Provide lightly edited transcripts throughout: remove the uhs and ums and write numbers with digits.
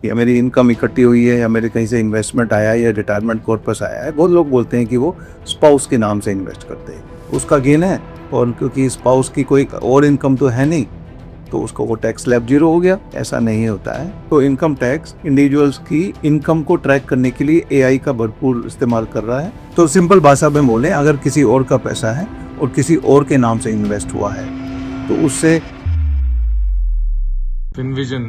या मेरी इनकम इकट्ठी हुई है या मेरे कहीं से इन्वेस्टमेंट आया है या रिटायरमेंट कॉर्पस आया है, बहुत लोग बोलते हैं कि वो स्पाउस के नाम से इन्वेस्ट करते हैं, उसका गेन है। और क्योंकि स्पाउस की कोई और इनकम तो है नहीं, तो उसको वो टैक्स स्लैब जीरो हो गया। ऐसा नहीं होता है। तो इनकम टैक्स इंडिविजुअल्स की इनकम को ट्रैक करने के लिए एआई का भरपूर इस्तेमाल कर रहा है। तो सिंपल भाषा में बोले, अगर किसी और का पैसा है और किसी और के नाम से इन्वेस्ट हुआ है तो उससे Finvision.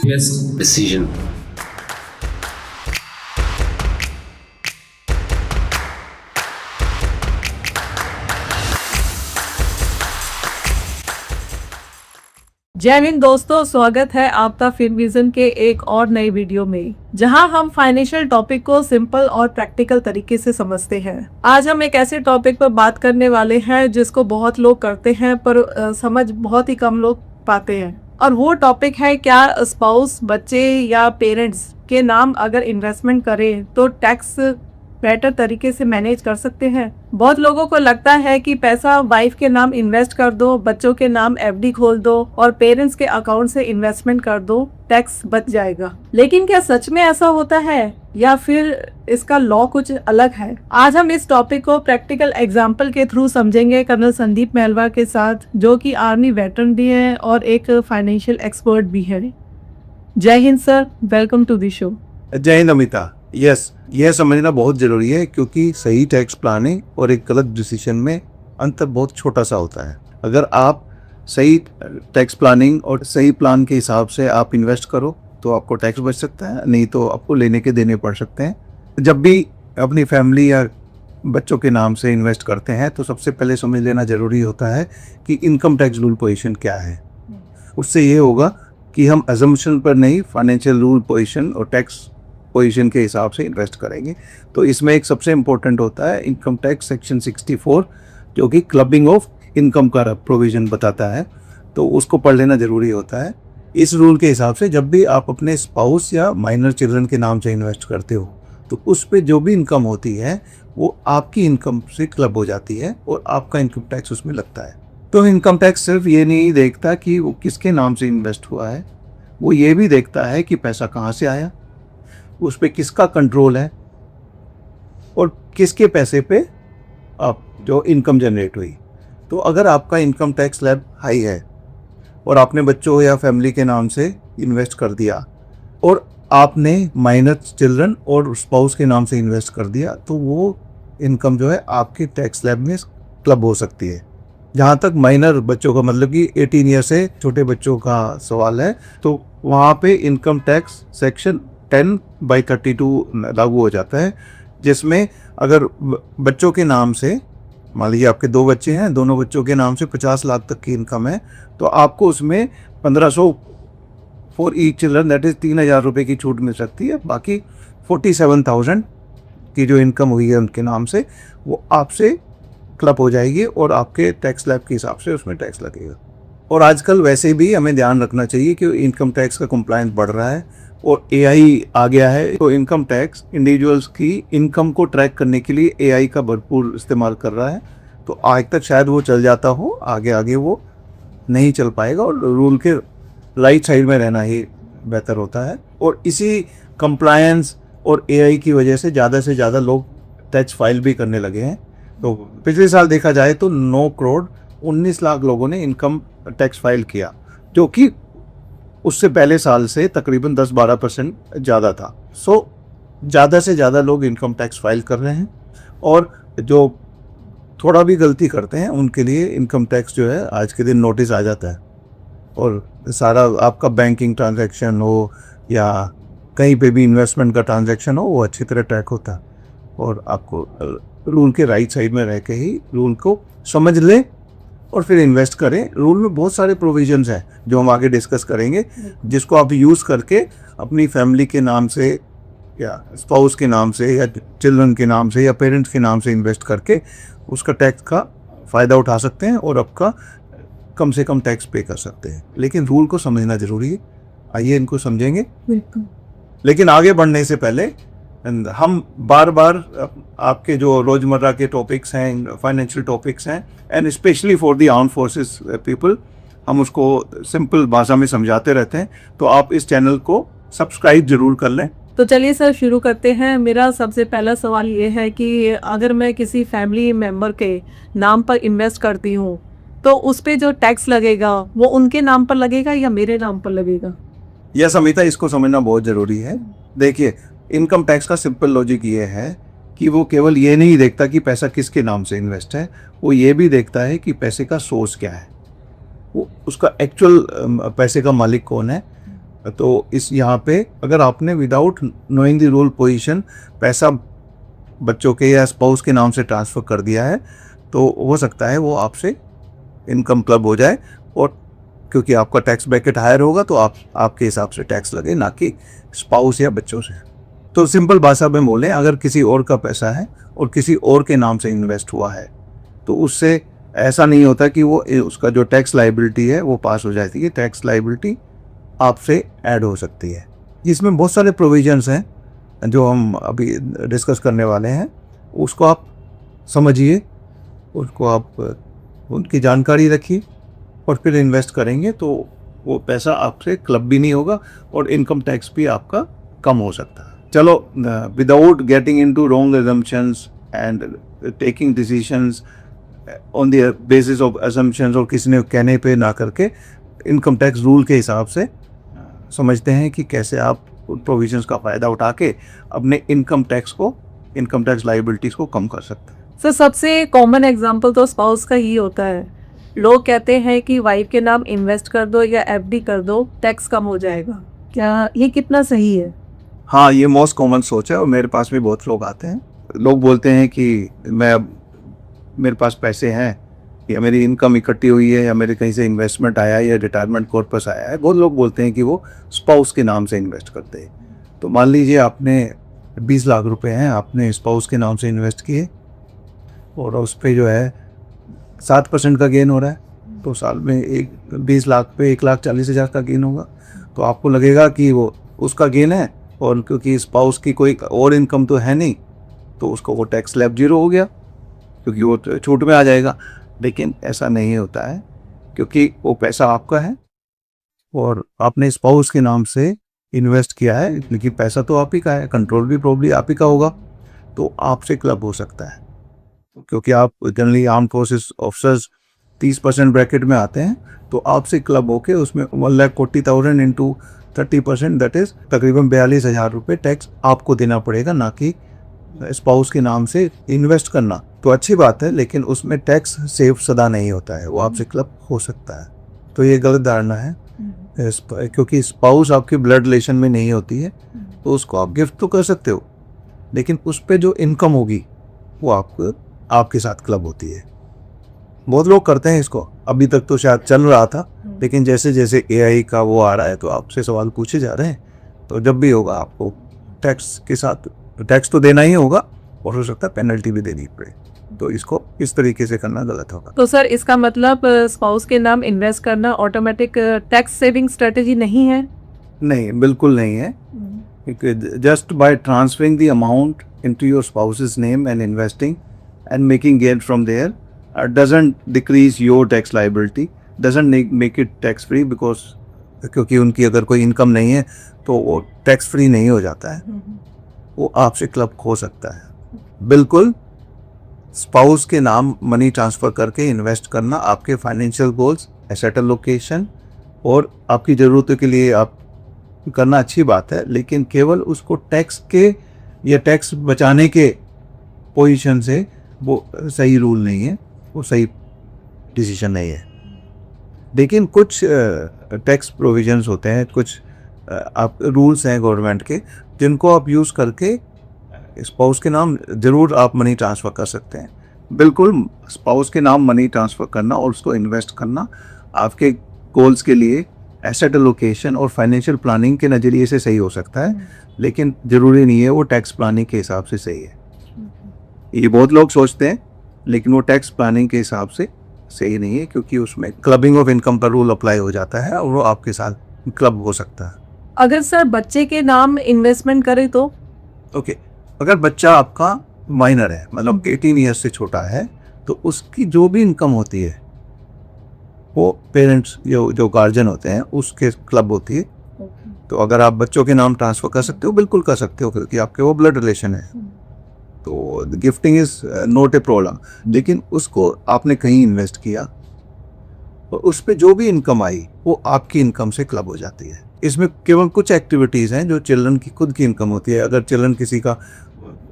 Yes. Decision. जय हिंद दोस्तों, स्वागत है आपका फिनविजन के एक और नई वीडियो में, जहां हम फाइनेंशियल टॉपिक को सिंपल और प्रैक्टिकल तरीके से समझते हैं। आज हम एक ऐसे टॉपिक पर बात करने वाले हैं जिसको बहुत लोग करते हैं पर समझ बहुत ही कम लोग पाते हैं। और वो टॉपिक है, क्या स्पाउस, बच्चे या पेरेंट्स के नाम अगर इन्वेस्टमेंट करें तो टैक्स बेटर तरीके से मैनेज कर सकते हैं। बहुत लोगों को लगता है कि पैसा वाइफ के नाम इन्वेस्ट कर दो, बच्चों के नाम एफडी खोल दो और पेरेंट्स के अकाउंट से इन्वेस्टमेंट कर दो, टैक्स बच जाएगा। लेकिन क्या सच में ऐसा होता है या फिर इसका लॉ कुछ अलग है? आज हम इस टॉपिक को प्रैक्टिकल एग्जाम्पल के थ्रू समझेंगे कर्नल संदीप मेहलवा के साथ, जो कि आर्मी वेटरन भी है और एक फाइनेंशियल एक्सपर्ट भी है। जय हिंद sir, welcome to the show. जय हिंद अमिता। यस, यह समझना बहुत ज़रूरी है क्योंकि सही टैक्स प्लानिंग और एक गलत डिसीजन में अंतर बहुत छोटा सा होता है। अगर आप सही टैक्स प्लानिंग और सही प्लान के हिसाब से आप इन्वेस्ट करो तो आपको टैक्स बच सकता है, नहीं तो आपको लेने के देने पड़ सकते हैं। जब भी अपनी फैमिली या बच्चों के नाम से इन्वेस्ट करते हैं तो सबसे पहले समझ लेना ज़रूरी होता है कि इनकम टैक्स रूल पोजीशन क्या है। उससे ये होगा कि हम अजम्पशन पर नहीं, फाइनेंशियल रूल पोजीशन और टैक्स पोजीशन के हिसाब से इन्वेस्ट करेंगे। तो इसमें एक सबसे इम्पोर्टेंट होता है इनकम टैक्स सेक्शन 64, जो कि क्लबिंग ऑफ इनकम का प्रोविज़न बताता है, तो उसको पढ़ लेना ज़रूरी होता है। इस रूल के हिसाब से जब भी आप अपने स्पाउस या माइनर चिल्ड्रन के नाम से इन्वेस्ट करते हो तो उस पर जो भी इनकम होती है वो आपकी इनकम से क्लब हो जाती है और आपका इनकम टैक्स उसमें लगता है। तो इनकम टैक्स सिर्फ ये नहीं देखता कि वो किसके नाम से इन्वेस्ट हुआ है, वो ये भी देखता है कि पैसा कहाँ से आया, उस पर किसका कंट्रोल है और किसके पैसे पे आप जो इनकम जनरेट हुई। तो अगर आपका इनकम टैक्स स्लैब हाई है और आपने बच्चों या फैमिली के नाम से इन्वेस्ट कर दिया और आपने माइनर चिल्ड्रन और स्पाउस के नाम से इन्वेस्ट कर दिया, तो वो इनकम जो है आपके टैक्स स्लैब में क्लब हो सकती है। जहाँ तक माइनर बच्चों का मतलब कि 18 ईयर से छोटे बच्चों का सवाल है, तो वहाँ पे इनकम टैक्स सेक्शन 10/32 लागू हो जाता है, जिसमें अगर बच्चों के नाम से, मान लीजिए आपके 2 बच्चे हैं, दोनों बच्चों के नाम से 50 लाख तक की इनकम है, तो आपको उसमें 1500 for each children, that is 3000 रुपये की छूट मिल सकती है। बाकी 47,000 की जो इनकम हुई है उनके नाम से, वो आपसे क्लब हो जाएगी और आपके टैक्स स्लैब के हिसाब से उसमें टैक्स लगेगा। और आजकल वैसे भी हमें ध्यान रखना चाहिए कि इनकम टैक्स का कंप्लायंस बढ़ रहा है और एआई आ गया है। तो इनकम टैक्स इंडिविजुअल्स की इनकम को ट्रैक करने के लिए एआई का भरपूर इस्तेमाल कर रहा है। तो आज तक शायद वो चल जाता हो, आगे आगे वो नहीं चल पाएगा और रूल के राइट साइड में रहना ही बेहतर होता है। और इसी कंप्लायंस और एआई की वजह से ज़्यादा लोग टैक्स फाइल भी करने लगे हैं। तो पिछले साल देखा जाए तो 9 करोड़ 19 लाख लोगों ने इनकम टैक्स फाइल किया, जो कि उससे पहले साल से तकरीबन 10-12% ज़्यादा था। सो ज़्यादा से ज़्यादा लोग इनकम टैक्स फाइल कर रहे हैं और जो थोड़ा भी गलती करते हैं उनके लिए इनकम टैक्स जो है आज के दिन नोटिस आ जाता है और सारा आपका बैंकिंग ट्रांजैक्शन हो या कहीं पे भी इन्वेस्टमेंट का ट्रांजैक्शन हो, वो अच्छी तरह ट्रैक होता है और आपको रूल के राइट साइड में रह के ही रूल को समझ लें और फिर इन्वेस्ट करें। रूल में बहुत सारे प्रोविजंस हैं जो हम आगे डिस्कस करेंगे, जिसको आप यूज़ करके अपनी फैमिली के नाम से या स्पाउस के नाम से या चिल्ड्रन के नाम से या पेरेंट्स के नाम से इन्वेस्ट करके उसका टैक्स का फ़ायदा उठा सकते हैं और आपका कम से कम टैक्स पे कर सकते हैं। लेकिन रूल को समझना ज़रूरी है। आइए इनको समझेंगे। लेकिन आगे बढ़ने से पहले हम बार बार आपके जो रोज़मर्रा के टॉपिक्स हैं, फाइनेंशियल टॉपिक्स हैं, and specially for the armed forces people, हम उसको सिंपल भाषा में समझाते रहते हैं, तो आप इस चैनल को सब्सक्राइब जरूर कर लें। तो चलिए सर शुरू करते हैं। मेरा सबसे पहला सवाल ये है कि अगर मैं किसी फैमिली मेम्बर के नाम पर इन्वेस्ट करती हूँ तो उस पे जो टैक्स लगेगा वो उनके नाम पर लगेगा या मेरे नाम पर लगेगा? यह समिता, इसको समझना बहुत ज़रूरी है। देखिए, इनकम टैक्स का सिंपल लॉजिक ये है कि वो केवल ये नहीं देखता कि पैसा किसके नाम से इन्वेस्ट है, वो ये भी देखता है कि पैसे का सोर्स क्या है, वो उसका एक्चुअल पैसे का मालिक कौन है। तो इस यहाँ पे अगर आपने without knowing the rule position पैसा बच्चों के या स्पाउस के नाम से ट्रांसफ़र कर दिया है, तो हो सकता है वो आपसे इनकम क्लब हो जाए, और क्योंकि आपका टैक्स ब्रैकेट हायर होगा तो आपके हिसाब से टैक्स लगे, ना कि स्पाउस या बच्चों से। तो सिंपल भाषा में बोलें, अगर किसी और का पैसा है और किसी और के नाम से इन्वेस्ट हुआ है तो उससे ऐसा नहीं होता कि वो उसका जो टैक्स लाइबिलिटी है वो पास हो जाती है। टैक्स लाइबिलिटी आपसे ऐड हो सकती है। इसमें बहुत सारे प्रोविजंस हैं जो हम अभी डिस्कस करने वाले हैं, उसको आप समझिए, उसको आप उनकी जानकारी रखिए और फिर इन्वेस्ट करेंगे तो वो पैसा आपसे क्लब भी नहीं होगा और इनकम टैक्स भी आपका कम हो सकता है। चलो, without getting into wrong assumptions and taking decisions on the basis of assumptions और किसी ने कहने पे ना करके, इनकम टैक्स रूल के हिसाब से समझते हैं कि कैसे आप उन प्रोविजंस का फ़ायदा उठा के अपने इनकम टैक्स लाइबिलिटीज़ को कम कर सकते हैं। सर सबसे कॉमन एग्जांपल तो स्पाउस का ही होता है। लोग कहते हैं कि वाइफ के नाम इन्वेस्ट कर दो या एफडी कर दो, टैक्स कम हो जाएगा। क्या ये कितना सही है? हाँ, ये मोस्ट कॉमन सोच है और मेरे पास भी बहुत लोग आते हैं। लोग बोलते हैं कि मेरे पास पैसे हैं या मेरी इनकम इकट्ठी हुई है या मेरे कहीं से इन्वेस्टमेंट आया है या रिटायरमेंट कॉर्पस आया है। बहुत लोग बोलते हैं कि वो स्पाउस के नाम से इन्वेस्ट करते हैं। तो मान लीजिए आपने 20 लाख रुपए हैं, आपने स्पाउस के नाम से इन्वेस्ट किए और उस पर जो है 7% का गेन हो रहा है, तो साल में 20 लाख पे 1,40,000 का गेन होगा। तो आपको लगेगा कि वो उसका गेन है, और क्योंकि स्पाउस की कोई और इनकम तो है नहीं तो उसको वो टैक्स स्लैब 0 हो गया, क्योंकि वो छूट में आ जाएगा। लेकिन ऐसा नहीं होता है, क्योंकि वो पैसा आपका है और आपने स्पाउस के नाम से इन्वेस्ट किया है, लेकिन पैसा तो आप ही का है, कंट्रोल भी प्रॉब्ली आप ही का होगा, तो आपसे क्लब हो सकता है। क्योंकि आप generally arm forces officers 30% bracket में आते हैं, तो आपसे क्लब होके उसमें 1,40,000 इंटू 30%, दैट इज तकरीबन 42,000 रुपये टैक्स आपको देना पड़ेगा, ना कि स्पाउस के नाम से इन्वेस्ट करना। तो अच्छी बात है, लेकिन उसमें टैक्स सेव सदा नहीं होता है, वो आपसे क्लब हो सकता है। तो ये गलत धारणा है, क्योंकि स्पाउस आपकी ब्लड रिलेशन में नहीं होती है, तो उसको आप गिफ्ट तो कर सकते हो, लेकिन उस पर जो इनकम होगी वो आपके साथ क्लब होती है। बहुत लोग करते हैं इसको, अभी तक तो शायद चल रहा था, लेकिन जैसे जैसे AI का वो आ रहा है तो आपसे सवाल पूछे जा रहे हैं, तो जब भी होगा आपको टैक्स के साथ टैक्स तो देना ही होगा और हो सकता है पेनल्टी भी देनी पड़े। तो इसको इस तरीके से करना गलत होगा। तो सर इसका मतलब स्पाउस के नाम इन्वेस्ट करना ऑटोमेटिक टैक्स सेविंग स्ट्रेटेजी नहीं है? नहीं, बिल्कुल नहीं है। Just by transferring the amount into your spouses name and investing and making gain from there doesn't decrease your tax liability, doesn't make it tax free, because क्योंकि उनकी अगर कोई इनकम नहीं है तो वो टैक्स फ्री नहीं हो जाता है, वो आपसे क्लब हो सकता है। बिल्कुल, स्पाउस के नाम मनी ट्रांसफ़र करके इन्वेस्ट करना आपके फाइनेंशियल गोल्स, एसेट एलोकेशन और आपकी ज़रूरतों के लिए आप करना अच्छी बात है, लेकिन केवल उसको टैक्स के या टैक्स बचाने के पोजीशन से वो सही रूल नहीं है, वो सही डिसीजन नहीं है। लेकिन कुछ टैक्स प्रोविजंस होते हैं, कुछ आप रूल्स हैं गवर्नमेंट के, जिनको आप यूज़ करके स्पाउस के नाम ज़रूर आप मनी ट्रांसफ़र कर सकते हैं। बिल्कुल, स्पाउस के नाम मनी ट्रांसफ़र करना और उसको इन्वेस्ट करना आपके गोल्स के लिए एसेट एलोकेशन और फाइनेंशियल प्लानिंग के नज़रिए से सही हो सकता है, लेकिन ज़रूरी नहीं है वो टैक्स प्लानिंग के हिसाब से सही है। ये बहुत लोग सोचते हैं, लेकिन वो टैक्स प्लानिंग के हिसाब से सही नहीं है, क्योंकि उसमें क्लबिंग ऑफ इनकम पर रूल अप्लाई हो जाता है और वो आपके साथ क्लब हो सकता है। अगर सर बच्चे के नाम इन्वेस्टमेंट करे तो? ओके, अगर बच्चा आपका माइनर है, मतलब 18 ईयर्स से छोटा है, तो उसकी जो भी इनकम होती है वो पेरेंट्स जो गार्जियन होते हैं उसके क्लब होती है। तो अगर आप बच्चों के नाम ट्रांसफ़र कर सकते हो, बिल्कुल कर सकते हो, क्योंकि आपके वो ब्लड रिलेशन है। तो gifting is not a problem. लेकिन उसको आपने कहीं इन्वेस्ट किया और उस पे जो भी इनकम आई वो आपकी इनकम से क्लब हो जाती है। इसमें केवल कुछ एक्टिविटीज़ हैं जो चिल्ड्रन की खुद की इनकम होती है। अगर चिल्ड्रन किसी का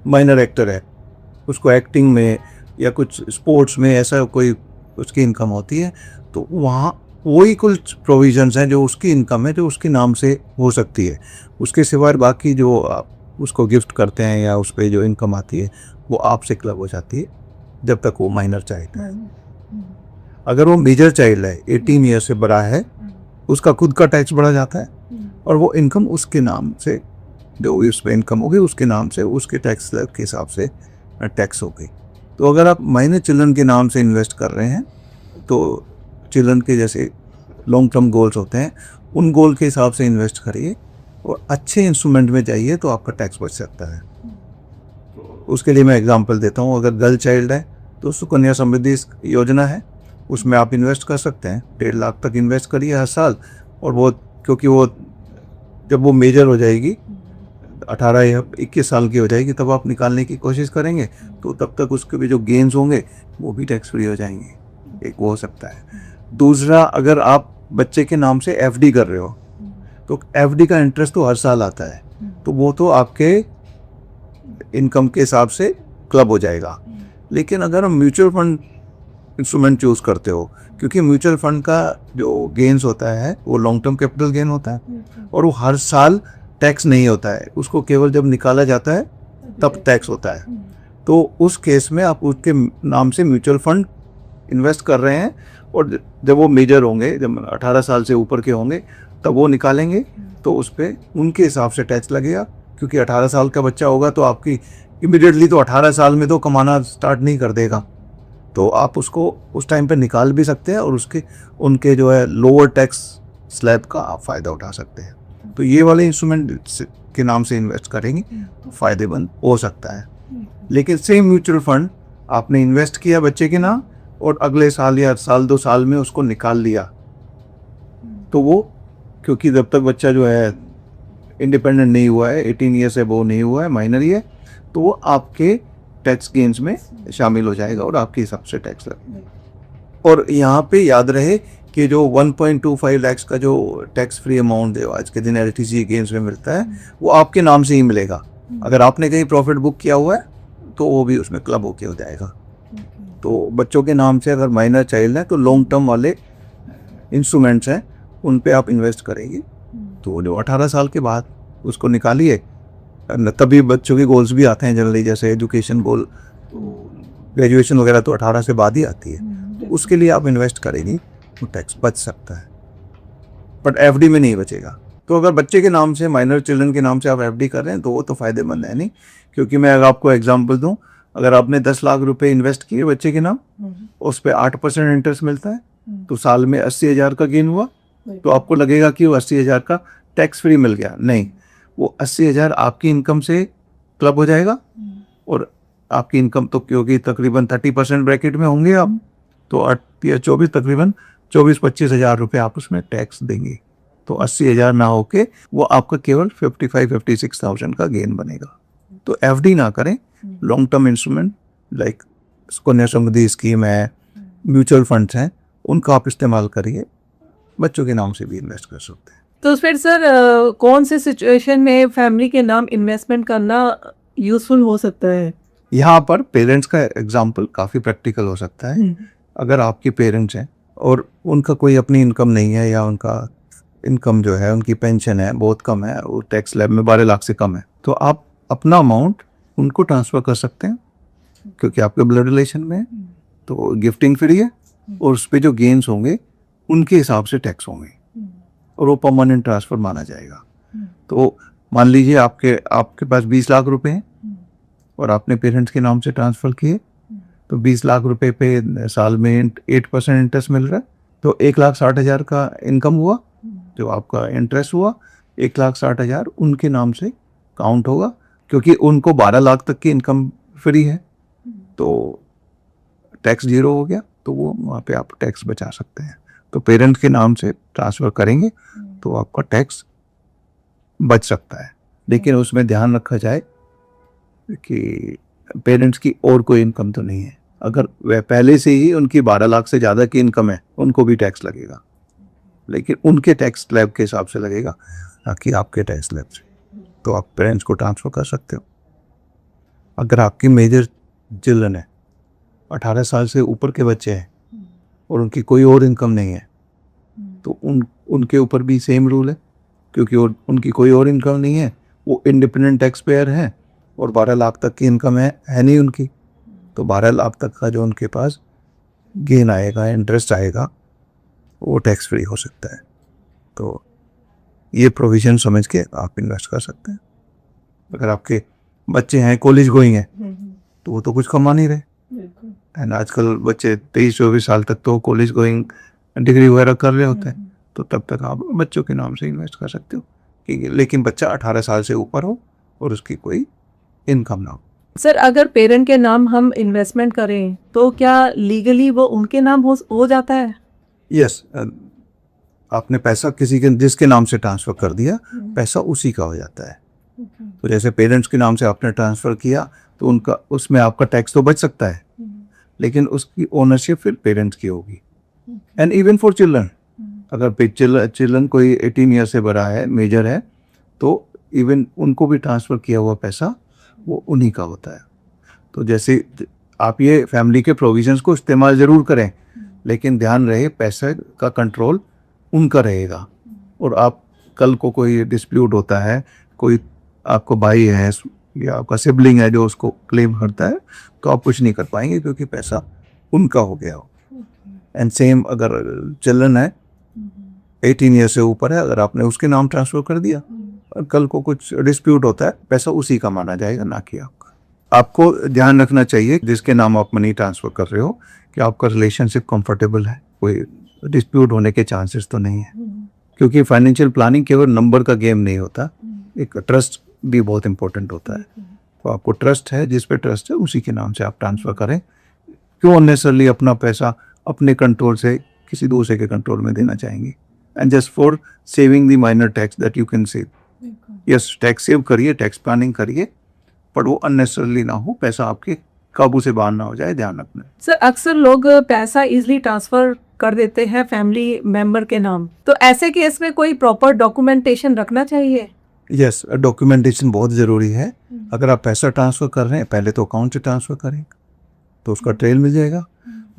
माइनर एक्टर है, उसको एक्टिंग में या कुछ स्पोर्ट्स में ऐसा कोई उसकी इनकम होती है, तो वहाँ वही कुछ प्रोविजंस हैं जो उसकी इनकम है, जो उसके नाम से हो सकती है। उसके सिवाय बाकी जो आप उसको गिफ्ट करते हैं या उस पर जो इनकम आती है वो आपसे क्लब हो जाती है, जब तक वो माइनर चाइल्ड है। अगर वो मेजर चाइल्ड है, 18 ईयर से बड़ा है, उसका खुद का टैक्स बढ़ा जाता है और वो इनकम उसके नाम से, जो उस पर इनकम होगी उसके नाम से, उसके टैक्स स्लैब के हिसाब से टैक्स हो गई। तो अगर आप माइनर चिल्ड्रन के नाम से इन्वेस्ट कर रहे हैं तो चिल्ड्रन के जैसे लॉन्ग टर्म गोल्स होते हैं, उन गोल के हिसाब से इन्वेस्ट करिए और अच्छे इंस्ट्रूमेंट में जाइए तो आपका टैक्स बच सकता है। उसके लिए मैं एग्जांपल देता हूँ। अगर गर्ल चाइल्ड है तो सुकन्या समृद्धि योजना है, उसमें आप इन्वेस्ट कर सकते हैं। 1.5 लाख तक इन्वेस्ट करिए हर साल, और वो क्योंकि वो जब वो मेजर हो जाएगी 18 या 21 साल की हो जाएगी तब आप निकालने की कोशिश करेंगे, तो तब तक उसके भी जो गेन्स होंगे वो भी टैक्स फ्री हो जाएंगे। एक वो हो सकता है। दूसरा, अगर आप बच्चे के नाम से एफडी कर रहे हो तो एफडी का इंटरेस्ट तो हर साल आता है, तो वो तो आपके इनकम के हिसाब से क्लब हो जाएगा। लेकिन अगर हम म्यूचुअल फंड इंस्ट्रूमेंट चूज करते हो, क्योंकि म्यूचुअल फंड का जो गेन्स होता है वो लॉन्ग टर्म कैपिटल गेन होता है और वो हर साल टैक्स नहीं होता है, उसको केवल जब निकाला जाता है तब टैक्स होता है। तो उस केस में आप उसके नाम से म्यूचुअल फंड इन्वेस्ट कर रहे हैं और जब वो मेजर होंगे, जब 18 साल से ऊपर के होंगे तब वो निकालेंगे, तो उस पर उनके हिसाब से टैक्स लगेगा। क्योंकि 18 साल का बच्चा होगा तो आपकी इमीडिएटली तो 18 साल में तो कमाना स्टार्ट नहीं कर देगा, तो आप उसको उस टाइम पे निकाल भी सकते हैं और उसके उनके जो है लोअर टैक्स स्लैब का आप फ़ायदा उठा सकते हैं। तो ये वाले इंस्ट्रूमेंट के नाम से इन्वेस्ट करेंगे तो फ़ायदेमंद हो सकता है। लेकिन सेम म्यूचुअल फंड आपने इन्वेस्ट किया बच्चे के नाम और अगले साल या साल 2 साल में उसको निकाल लिया, तो वो, क्योंकि जब तक बच्चा जो है इंडिपेंडेंट नहीं हुआ है, 18 ईयर से वो नहीं हुआ है, माइनर ही है, तो वो आपके टैक्स गेन्स में शामिल हो जाएगा और आपके हिसाब से टैक्स लगेगा। और यहाँ पे याद रहे कि जो 1.25 लाख का जो टैक्स फ्री अमाउंट है आज के दिन एलटीसी गेन्स में मिलता है, वो आपके नाम से ही मिलेगा। अगर आपने कहीं प्रॉफिट बुक किया हुआ है तो वो भी उसमें क्लब होके हो जाएगा। तो बच्चों के नाम से अगर माइनर चाइल्ड है तो लॉन्ग टर्म वाले इंस्ट्रूमेंट्स हैं, उन पे आप इन्वेस्ट करेंगे तो जो 18 साल के बाद उसको निकालिए। तभी बच्चों के गोल्स भी आते हैं जनरली, जैसे एजुकेशन गोल, ग्रेजुएशन वगैरह तो 18 से बाद ही आती है, तो उसके लिए आप इन्वेस्ट करेंगे तो टैक्स बच सकता है, बट एफडी में नहीं बचेगा। तो अगर बच्चे के नाम से, माइनर चिल्ड्रन के नाम से आप एफडी कर रहे हैं तो वो तो फ़ायदेमंद है नहीं। क्योंकि मैं अगर आपको एग्जांपल दूं, अगर आपने 10 लाख रुपए इन्वेस्ट किए बच्चे के नाम, उस पर 8% इंटरेस्ट मिलता है, तो साल में 80,000 का गेन हुआ, तो आपको लगेगा कि वो 80,000 का टैक्स फ्री मिल गया। नहीं, वो 80,000 आपकी इनकम से क्लब हो जाएगा और आपकी इनकम तो क्योंकि तकरीबन 30% ब्रैकेट में होंगे आप, तो 8 या 24, तकरीबन 24-25 हज़ार रुपये आप उसमें टैक्स देंगे। तो 80,000 ना होके वो आपका केवल 55-56,000 का गेन बनेगा। तो एफडी ना करें, long term instrument like Sukanya Samriddhi scheme है, म्यूचुअल फंड्स हैं, उनका आप इस्तेमाल करिए। बच्चों के नाम से भी इन्वेस्ट कर सकते हैं। तो फिर सर कौन से सिचुएशन में फैमिली के नाम इन्वेस्टमेंट करना यूजफुल हो सकता है? यहाँ पर पेरेंट्स का एग्जाम्पल काफ़ी प्रैक्टिकल हो सकता है। अगर आपके पेरेंट्स हैं और उनका कोई अपनी इनकम नहीं है, या उनका इनकम जो है, उनकी पेंशन है बहुत कम है, वो टैक्स स्लैब में 12 लाख से कम है, तो आप अपना अमाउंट उनको ट्रांसफ़र कर सकते हैं क्योंकि आपके ब्लड रिलेशन में है, तो गिफ्टिंग फ्री है और उस पर जो गेन्स होंगे उनके हिसाब से टैक्स होंगे और वो परमानेंट ट्रांसफ़र माना जाएगा। तो मान लीजिए आपके पास 20 लाख रुपए हैं और आपने पेरेंट्स के नाम से ट्रांसफ़र किए, तो 20 लाख रुपए पे साल में 8% इंटरेस्ट मिल रहा है, तो 1,60,000 का इनकम हुआ, जो आपका इंटरेस्ट हुआ 1,60,000 उनके नाम से काउंट होगा, क्योंकि उनको 12 लाख तक की इनकम फ्री है, तो टैक्स 0 हो गया, तो वो वहाँ पे आप टैक्स बचा सकते हैं। तो तो पेरेंट के नाम से ट्रांसफ़र करेंगे तो आपका टैक्स बच सकता है। लेकिन उसमें ध्यान रखा जाए कि पेरेंट्स की और कोई इनकम तो नहीं है। अगर वह पहले से ही उनकी 12 लाख से ज़्यादा की इनकम है, उनको भी टैक्स लगेगा, लेकिन उनके टैक्स स्लैब के हिसाब से लगेगा, ना कि आपके टैक्स स्लैब से। तो आप पेरेंट्स को ट्रांसफ़र कर सकते हो। अगर आपकी मेजर चिल्ड्रन है, 18 साल से ऊपर के बच्चे हैं और उनकी कोई और इनकम नहीं है, तो उनके ऊपर भी सेम रूल है, क्योंकि उनकी कोई और इनकम नहीं है, वो इंडिपेंडेंट टैक्स पेयर हैं और 12 लाख तक की इनकम है नहीं उनकी, तो 12 लाख तक का जो उनके पास गेन आएगा, इंटरेस्ट आएगा, वो टैक्स फ्री हो सकता है। तो ये प्रोविज़न समझ के आप इन्वेस्ट कर सकते हैं। अगर आपके बच्चे हैं, कॉलेज गोइंग है, तो वो तो कुछ कमा नहीं रहे, एंड आजकल बच्चे 23-24 साल तक तो कॉलेज गोइंग डिग्री वगैरह कर रहे होते हैं, तो तब तक आप बच्चों के नाम से इन्वेस्ट कर सकते हो, लेकिन बच्चा 18 साल से ऊपर हो और उसकी कोई इनकम ना हो। सर, अगर पेरेंट के नाम हम इन्वेस्टमेंट करें तो क्या लीगली वो उनके नाम हो जाता है? यस, आपने पैसा जिसके नाम से ट्रांसफ़र कर दिया, पैसा उसी का हो जाता है। तो जैसे पेरेंट्स के नाम से आपने ट्रांसफ़र किया तो उसमें आपका टैक्स तो बच सकता है, लेकिन उसकी ओनरशिप फिर पेरेंट्स की होगी। एंड इवन फॉर चिल्ड्रन, अगर चिल्ड्रन कोई 18 ईयर से बड़ा है, मेजर है, तो इवन उनको भी ट्रांसफ़र किया हुआ पैसा वो उन्हीं का होता है। तो जैसे आप ये फैमिली के प्रोविजंस को इस्तेमाल ज़रूर करें, लेकिन ध्यान रहे पैसे का कंट्रोल उनका रहेगा। और आप कल को कोई डिस्प्यूट होता है, कोई आपको भाई है या आपका सिबलिंग है जो उसको क्लेम करता है, तो आप कुछ नहीं कर पाएंगे, क्योंकि पैसा उनका हो गया हो। एंड सेम अगर चिल्ड्रन है, 18 ईयर से ऊपर है, अगर आपने उसके नाम ट्रांसफ़र कर दिया और कल को कुछ डिस्प्यूट होता है, पैसा उसी का माना जाएगा, ना कि आपका। आपको ध्यान रखना चाहिए जिसके नाम आप मनी ट्रांसफ़र कर रहे हो कि आपका रिलेशनशिप कंफर्टेबल है, कोई डिस्प्यूट होने के चांसेस तो नहीं है, क्योंकि फाइनेंशियल प्लानिंग केवल नंबर का गेम नहीं होता, एक ट्रस्ट भी बहुत इंपॉर्टेंट होता है। तो आपको ट्रस्ट है, जिस पे ट्रस्ट है उसी के नाम से आप ट्रांसफ़र करें। क्यों अननेसेसरली अपना पैसा अपने कंट्रोल से किसी दूसरे के कंट्रोल में देना चाहेंगे? And just for saving the minor tax that you can save. Yes, tax save करिए, टैक्स प्लानिंग करिए, पर वो अननेसेसरली ना हो, पैसा आपके काबू से बाहर ना हो जाए, ध्यान रखना। सर, अक्सर लोग पैसा इजीली ट्रांसफर कर देते हैं फैमिली मेंबर के नाम, तो ऐसे केस में कोई प्रॉपर डॉक्यूमेंटेशन रखना चाहिए? यस, डॉक्यूमेंटेशन बहुत ज़रूरी है। अगर आप पैसा ट्रांसफ़र कर रहे हैं, पहले तो अकाउंट से ट्रांसफ़र करें तो उसका ट्रेल मिल जाएगा।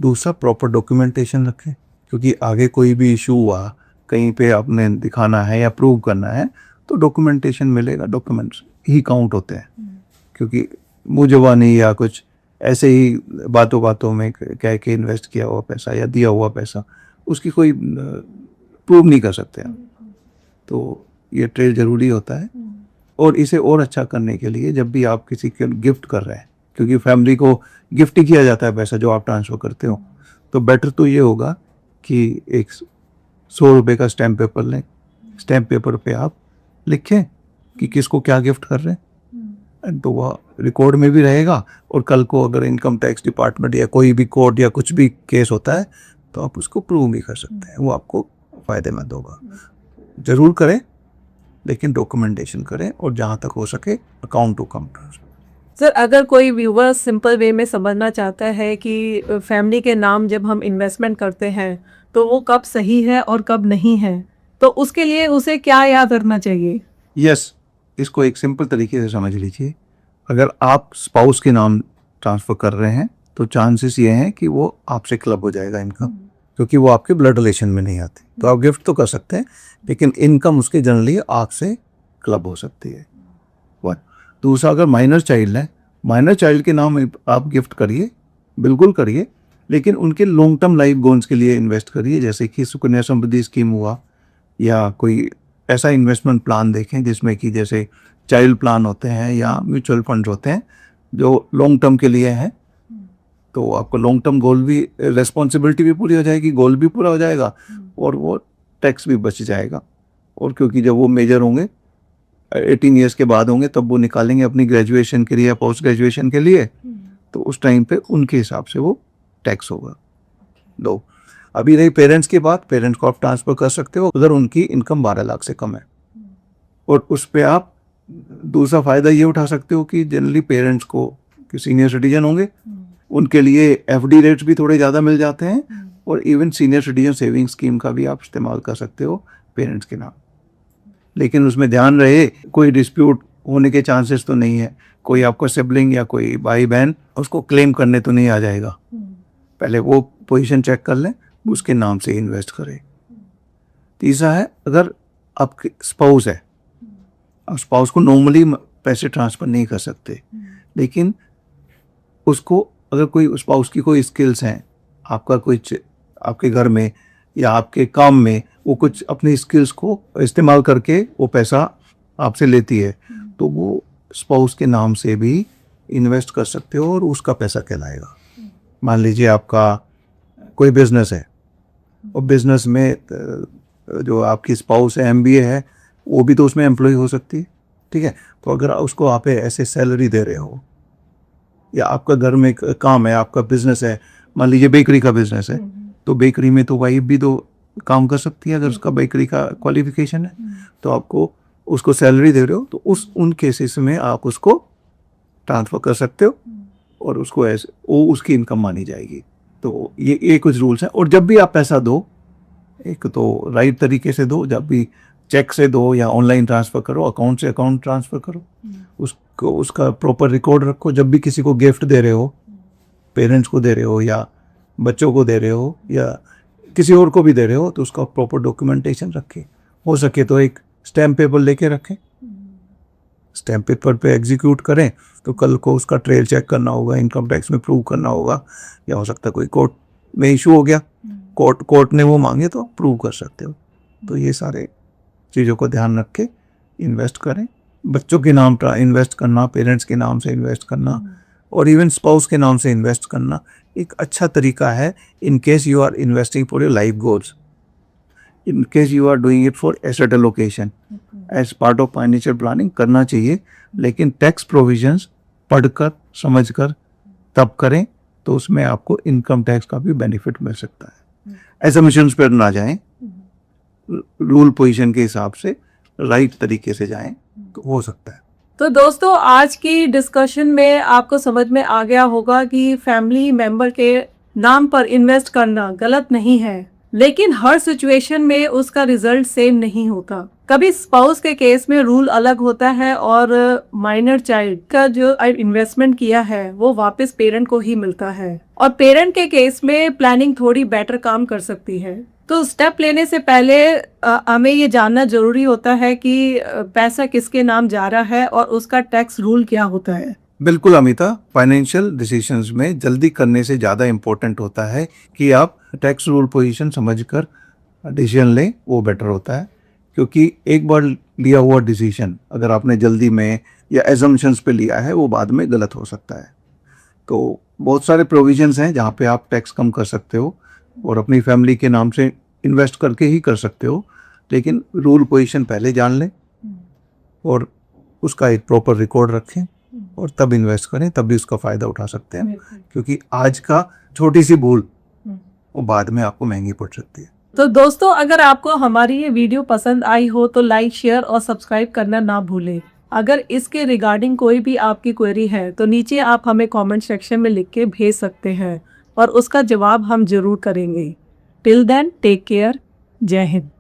दूसरा, प्रॉपर डॉक्यूमेंटेशन रखें, क्योंकि आगे कोई भी इशू हुआ, कहीं पे आपने दिखाना है या प्रूव करना है, तो डॉक्यूमेंटेशन मिलेगा। डॉक्यूमेंट्स ही काउंट होते हैं, क्योंकि मुझवानी या कुछ ऐसे ही बातों बातों में कह के इन्वेस्ट किया हुआ पैसा या दिया हुआ पैसा, उसकी कोई प्रूव नहीं कर सकते आप। तो ये ट्रेल ज़रूरी होता है। और इसे और अच्छा करने के लिए, जब भी आप किसी को गिफ्ट कर रहे हैं, क्योंकि फैमिली को गिफ्ट ही किया जाता है पैसा जो आप ट्रांसफ़र करते हो, तो बेटर तो ये होगा कि एक 100 रुपये का स्टैम्प पेपर लें, स्टैम्प पेपर पे आप लिखें कि किसको क्या गिफ्ट कर रहे हैं, तो वह रिकॉर्ड में भी रहेगा। और कल को अगर इनकम टैक्स डिपार्टमेंट या कोई भी कोर्ट या कुछ भी केस होता है, तो आप उसको प्रूव भी कर सकते हैं, वो आपको फ़ायदेमंद होगा। ज़रूर करें, लेकिन डॉक्यूमेंटेशन करें, और जहाँ तक हो सके अकाउंट टू अकाउंट। सर, अगर कोई व्यूवर सिंपल वे में समझना चाहता है कि फैमिली के नाम जब हम इन्वेस्टमेंट करते हैं तो वो कब सही है और कब नहीं है, तो उसके लिए उसे क्या याद रखना चाहिए? यस, इसको एक सिंपल तरीके से समझ लीजिए। अगर आप स्पाउस के नाम ट्रांसफ़र कर रहे हैं, तो चांसेस ये हैं कि वो आपसे क्लब हो जाएगा इनकम, क्योंकि वो आपके ब्लड रिलेशन में नहीं आती। तो आप गिफ्ट तो कर सकते हैं, लेकिन इनकम उसके जनरली आपसे क्लब हो सकती है। वन। दूसरा, अगर माइनर चाइल्ड है, माइनर चाइल्ड के नाम आप गिफ्ट करिए, बिल्कुल करिए, लेकिन उनके लॉन्ग टर्म लाइफ गोल्स के लिए इन्वेस्ट करिए, जैसे कि सुकन्या समृद्धि स्कीम हुआ, या कोई ऐसा इन्वेस्टमेंट प्लान देखें जिसमें कि जैसे चाइल्ड प्लान होते हैं या म्यूचुअल फंड होते हैं जो लॉन्ग टर्म के लिए हैं। तो आपका लॉन्ग टर्म गोल भी, रिस्पॉन्सिबिलिटी भी पूरी हो जाएगी, गोल भी पूरा हो जाएगा, और वो टैक्स भी बच जाएगा। और क्योंकि जब वो मेजर होंगे, 18 ईयर्स के बाद होंगे, तब वो निकालेंगे अपनी ग्रेजुएशन के लिए या पोस्ट ग्रेजुएशन के लिए, तो उस टाइम पे उनके हिसाब से वो टैक्स होगा। दो, अभी रही पेरेंट्स की बात, पेरेंट्स को आप ट्रांसफ़र कर सकते हो अगर उनकी इनकम 12 लाख से कम है, और उस पे आप दूसरा फ़ायदा ये उठा सकते हो कि जनरली पेरेंट्स को कि सीनियर सिटीजन होंगे, उनके लिए एफडी रेट्स भी थोड़े ज़्यादा मिल जाते हैं, और even senior citizen saving scheme का भी आप इस्तेमाल कर सकते हो पेरेंट्स के नाम। लेकिन उसमें ध्यान रहे कोई डिस्प्यूट होने के चांसेस तो नहीं है, कोई आपको सिबलिंग या कोई भाई बहन उसको क्लेम करने तो नहीं आ जाएगा। पहले वो पोजीशन चेक कर लें, उसके नाम से इन्वेस्ट करें। तीसरा है, अगर आपके स्पाउस है, आप स्पाउस को नॉर्मली पैसे ट्रांसफ़र नहीं कर सकते, लेकिन उसको अगर कोई स्पाउस की कोई स्किल्स हैं, आपका कुछ आपके घर में या आपके काम में वो कुछ अपनी स्किल्स को इस्तेमाल करके वो पैसा आपसे लेती है, तो वो स्पाउस के नाम से भी इन्वेस्ट कर सकते हो और उसका पैसा कहलाएगा। मान लीजिए आपका कोई बिजनेस है, और बिजनेस में जो आपकी स्पाउस है एमबीए है, वो भी तो उसमें एम्प्लॉय हो सकती है, ठीक है। तो अगर उसको आप ऐसे सैलरी दे रहे हो, या आपका घर में काम है, आपका बिजनेस है, मान लीजिए बेकरी का बिजनेस है, तो बेकरी में तो वाइफ भी तो काम कर सकती है अगर उसका बेकरी का क्वालिफिकेशन है, तो आपको उसको सैलरी दे रहे हो तो उन केसेस में आप उसको ट्रांसफ़र कर सकते हो और उसको ऐसे वो उसकी इनकम मानी जाएगी। तो ये कुछ रूल्स हैं। और जब भी आप पैसा दो, एक तो राइट तरीके से दो, जब भी चेक से दो या ऑनलाइन ट्रांसफ़र करो, अकाउंट से अकाउंट ट्रांसफ़र करो, उसको उसका प्रॉपर रिकॉर्ड रखो। जब भी किसी को गिफ्ट दे रहे हो, पेरेंट्स को दे रहे हो या बच्चों को दे रहे हो या किसी और को भी दे रहे हो, तो उसका प्रॉपर डॉक्यूमेंटेशन रखें। हो सके तो एक स्टैम्प पेपर लेके रखें, स्टैम्प पेपर पे एग्जीक्यूट करें, तो कल को उसका ट्रेल चेक करना होगा, इनकम टैक्स में प्रूव करना होगा, या हो सकता है कोई कोर्ट में इशू हो गया, कोर्ट ने वो मांगे तो आप प्रूव कर सकते हो। तो ये सारे चीज़ों को ध्यान रख के इन्वेस्ट करें। बच्चों के नाम इन्वेस्ट करना, पेरेंट्स के नाम से इन्वेस्ट करना, और इवन स्पाउस के नाम से इन्वेस्ट करना एक अच्छा तरीका है in case you are investing for your life goals, in case you are doing it for asset allocation as part of financial planning. करना चाहिए, लेकिन टैक्स प्रोविजंस पढ़कर समझकर तब करें, तो उसमें आपको इनकम टैक्स का भी बेनिफिट मिल सकता है। एसम्पशंस पर ना जाएं, रूल पोजीशन के हिसाब से राइट तरीके से जाएं तो हो सकता है। तो दोस्तों, आज की डिस्कशन में आपको समझ में आ गया होगा कि फैमिली मेंबर के नाम पर इन्वेस्ट करना गलत नहीं है, लेकिन हर सिचुएशन में उसका रिजल्ट सेम नहीं होता। कभी स्पाउस के केस में रूल अलग होता है और माइनर चाइल्ड का जो इन्वेस्टमेंट किया है वो वापस पेरेंट को ही मिलता है, और पेरेंट के केस में प्लानिंग थोड़ी बेटर काम कर सकती है। तो स्टेप लेने से पहले हमें ये जानना जरूरी होता है कि पैसा किसके नाम जा रहा है और उसका टैक्स रूल क्या होता है। बिल्कुल अमिता, फाइनेंशियल डिसीजंस में जल्दी करने से ज़्यादा इम्पोर्टेंट होता है कि आप टैक्स रूल पोजीशन समझकर डिसीजन लें, वो बेटर होता है। क्योंकि एक बार लिया हुआ डिसीजन अगर आपने जल्दी में या एजम्पशंस पे लिया है, वो बाद में गलत हो सकता है। तो बहुत सारे प्रोविजंस हैं जहाँ पे आप टैक्स कम कर सकते हो और अपनी फैमिली के नाम से इन्वेस्ट करके ही कर सकते हो, लेकिन रूल पोजीशन पहले जान लें और उसका एक प्रॉपर रिकॉर्ड रखें और तब इन्वेस्ट करें, तब भी उसका फ़ायदा उठा सकते हैं। क्योंकि आज का छोटी सी भूल वो बाद में आपको महंगी पड़ सकती है। तो दोस्तों, अगर आपको हमारी ये वीडियो पसंद आई हो तो लाइक, शेयर और सब्सक्राइब करना ना भूलें। अगर इसके रिगार्डिंग कोई भी आपकी क्वेरी है तो नीचे आप हमें कमेंट सेक्शन में लिख के भेज सकते हैं और उसका जवाब हम जरूर करेंगे। Till then, take care. जय हिंद।